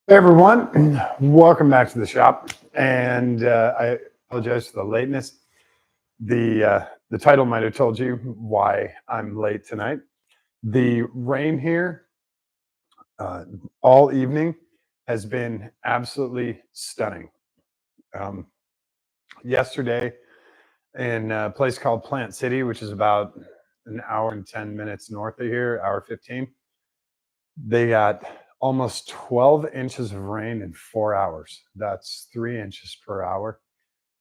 Hey everyone, welcome back to the shop. And I apologize for the lateness. The title might have told you why I'm late tonight. The rain here uh, all evening has been absolutely stunning. Um, Yesterday, in a place called Plant City, which is about an hour and 10 minutes north of here, hour 15, they got almost 12 inches of rain in 4 hours. That's 3 inches per hour.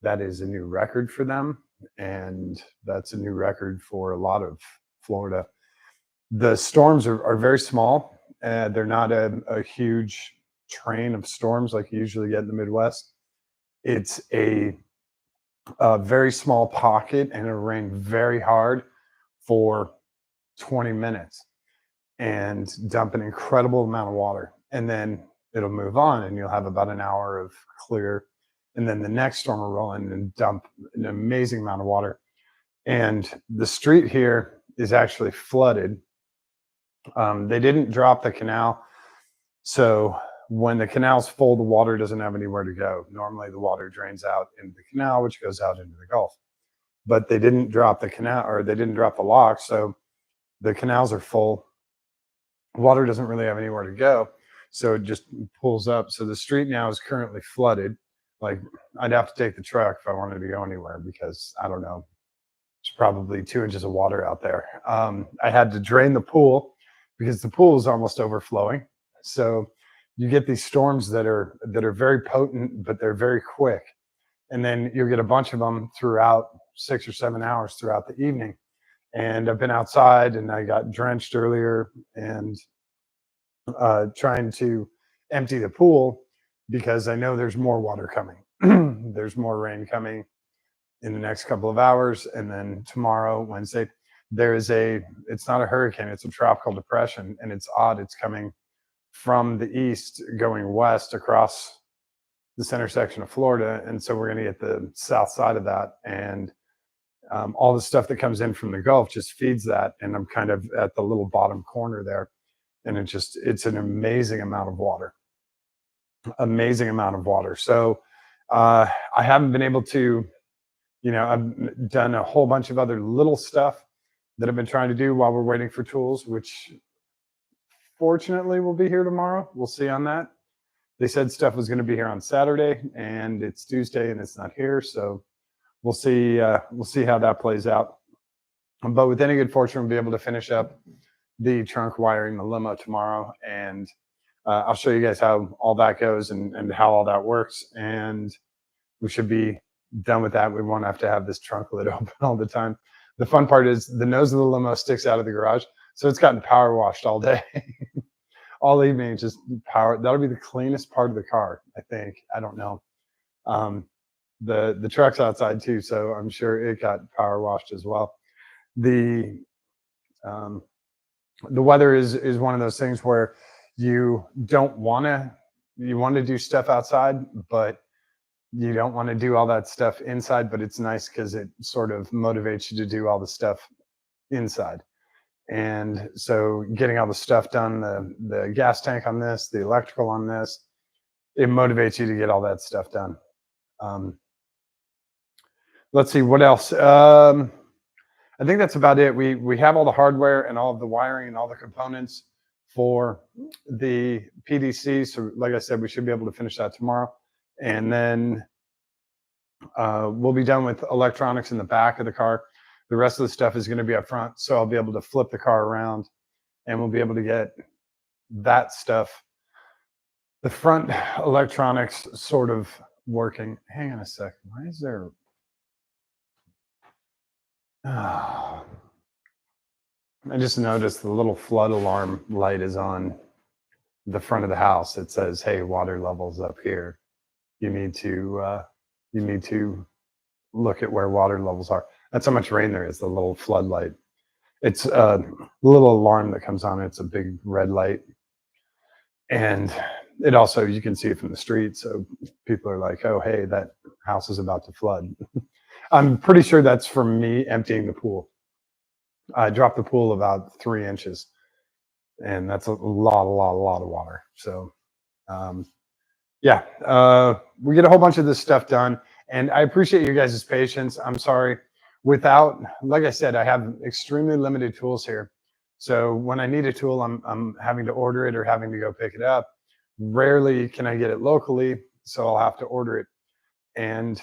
That is a new record for them. And that's a new record for a lot of Florida. The storms are very small. They're not a huge train of storms like you usually get in the Midwest. It's a very small pocket, and it'll rain very hard for 20 minutes and dump an incredible amount of water. And then it'll move on, and you'll have about an hour of clear. And then the next storm will roll in and dump an amazing amount of water. And the street here is actually flooded. They didn't drop the canal. So when the canal's full, the water doesn't have anywhere to go. Normally, the water drains out into the canal, which goes out into the Gulf. But they didn't drop the canal, or they didn't drop the lock. So the canals are full. Water doesn't really have anywhere to go, so it just pulls up. So the street now is currently flooded. Like, I'd have to take the truck if I wanted to go anywhere, because I don't know, there's probably 2 inches of water out there. I had to drain the pool because the pool is almost overflowing. So you get these storms that are very potent, but they're very quick, and then you'll get a bunch of them throughout 6 or 7 hours throughout the evening. And I've been outside, and I got drenched earlier, and trying to empty the pool because I know there's more water coming. There's more rain coming in the next couple of hours. And then tomorrow, Wednesday, it's not a hurricane, it's a tropical depression. And it's odd, it's coming from the east going west across the center section of Florida. And so we're going to get the south side of that. And all the stuff that comes in from the Gulf just feeds that. And I'm kind of at the little bottom corner there. And it's an amazing amount of water. Amazing amount of water. So I haven't been able to, I've done a whole bunch of other little stuff that I've been trying to do while we're waiting for tools, which fortunately will be here tomorrow. We'll see on that. They said stuff was going to be here on Saturday, and it's Tuesday and it's not here. So we'll see how that plays out. But with any good fortune, we'll be able to finish up the trunk wiring the limo tomorrow, and I'll show you guys how all that goes and how all that works. And we should be done with that. We won't have to have this trunk lid open all the time. The fun part is the nose of the limo sticks out of the garage, so it's gotten power washed all day. All evening, just power. That'll be the cleanest part of the car, I think. I don't know. The truck's outside too, so I'm sure it got power washed as well. The weather is one of those things where you want to do stuff outside, but you don't want to do all that stuff inside. But it's nice because it sort of motivates you to do all the stuff inside. And so getting all the stuff done, the gas tank on this, the electrical on this, it motivates you to get all that stuff done. Let's see what else. I think that's about it. We have all the hardware and all of the wiring and all the components for the PDC. So like I said, we should be able to finish that tomorrow. And then we'll be done with electronics in the back of the car. The rest of the stuff is going to be up front. So I'll be able to flip the car around, and we'll be able to get that stuff, the front electronics, sort of working. Hang on a second. Why is there... I just noticed the little flood alarm light is on the front of the house. It says, "Hey, water levels up here. You need to look at where water levels are." That's how much rain there is. The little flood light. It's a little alarm that comes on. It's a big red light, and it also, you can see it from the street. So people are like, "Oh, hey, that house is about to flood." I'm pretty sure that's from me emptying the pool. I dropped the pool about 3 inches, and that's a lot of water. So yeah, we get a whole bunch of this stuff done, and I appreciate you guys' patience. I'm sorry. Without, like I said, I have extremely limited tools here. So when I need a tool, I'm having to order it or having to go pick it up. Rarely can I get it locally, so I'll have to order it, and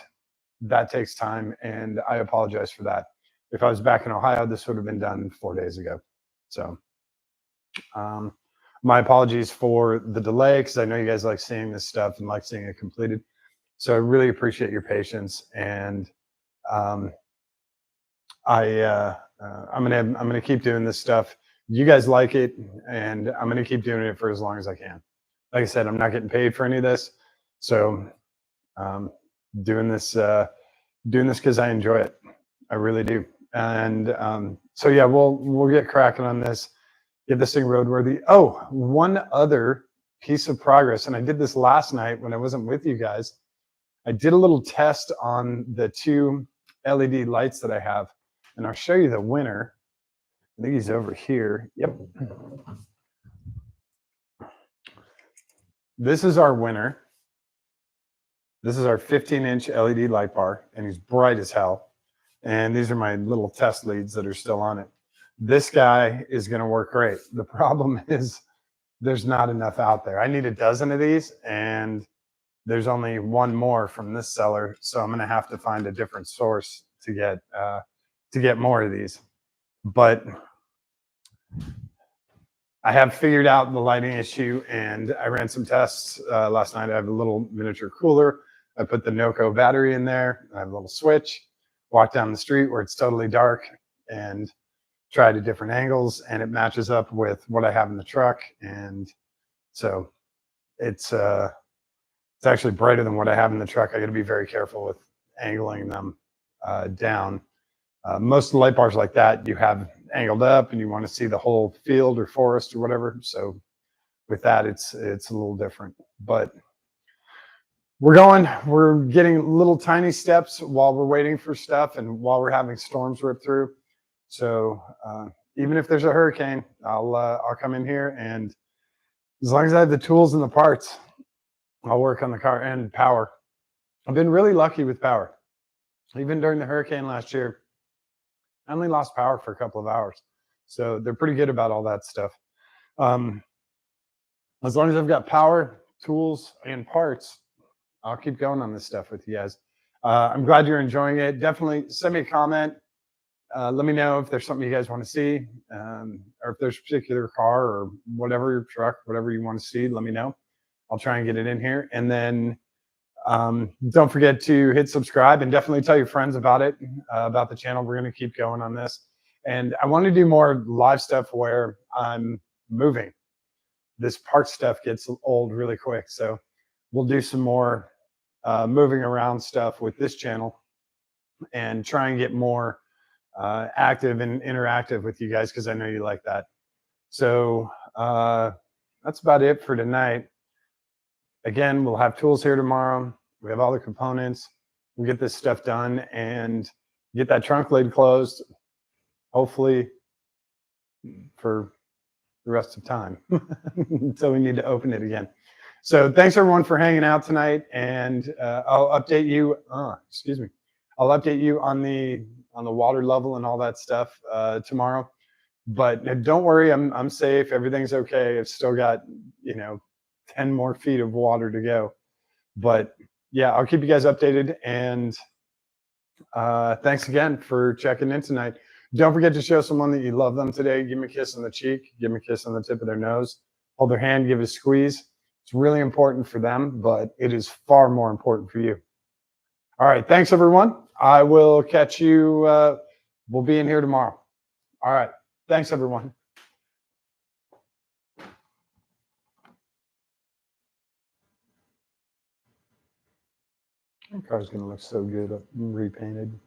that takes time. And I apologize for that. If I was back in Ohio, this would have been done 4 days ago. So um, my apologies for the delay because I know you guys like seeing this stuff and like seeing it completed. So I really appreciate your patience, and um, I'm gonna keep doing this stuff. You guys like it, and I'm gonna keep doing it for as long as I can. Like I said, I'm not getting paid for any of this, so um, doing this doing this because I enjoy it. I really do. And so yeah, we'll get cracking on this, get this thing roadworthy. Oh, one other piece of progress, and I did this last night when I wasn't with you guys. I did a little test on the two LED lights that I have, and I'll show you the winner. I think he's over here. Yep. This is our winner. This is our 15-inch LED light bar, and he's bright as hell. And these are my little test leads that are still on it. This guy is going to work great. The problem is there's not enough out there. I need a dozen of these, and there's only one more from this seller, so I'm going to have to find a different source to get more of these. But I have figured out the lighting issue, and I ran some tests last night. I have a little miniature cooler. I put the Noco battery in there. I have a little switch. Walk down the street where it's totally dark and tried at different angles, and it matches up with what I have in the truck. And so it's actually brighter than what I have in the truck. I got to be very careful with angling them down. Most of the light bars like that, you have angled up and you want to see the whole field or forest or whatever. So with that, it's a little different. But we're getting little tiny steps while we're waiting for stuff and while we're having storms rip through. So even if there's a hurricane, I'll come in here, and as long as I have the tools and the parts, I'll work on the car and power. I've been really lucky with power. Even during the hurricane last year, I only lost power for a couple of hours. So they're pretty good about all that stuff. Um, as long as I've got power, tools, and parts, I'll keep going on this stuff with you guys. I'm glad you're enjoying it. Definitely send me a comment. Let me know if there's something you guys want to see, or if there's a particular car or whatever, truck, whatever you want to see, let me know. I'll try and get it in here. And then don't forget to hit subscribe, and definitely tell your friends about it, about the channel. We're going to keep going on this. And I want to do more live stuff where I'm moving. This park stuff gets old really quick. So we'll do some more moving around stuff with this channel and try and get more active and interactive with you guys, because I know you like that. So that's about it for tonight. Again, we'll have tools here tomorrow. We have all the components. We'll get this stuff done and get that trunk lid closed, hopefully for the rest of time until we need to open it again. So thanks everyone for hanging out tonight, and I'll update you. Excuse me. I'll update you on the water level and all that stuff tomorrow. But don't worry, I'm safe. Everything's okay. I've still got 10 more feet of water to go. But yeah, I'll keep you guys updated. And thanks again for checking in tonight. Don't forget to show someone that you love them today. Give them a kiss on the cheek. Give them a kiss on the tip of their nose. Hold their hand. Give a squeeze. It's really important for them, but it is far more important for you. All right. Thanks, everyone. I will catch you. We'll be in here tomorrow. All right. Thanks, everyone. The car's going to look so good repainted.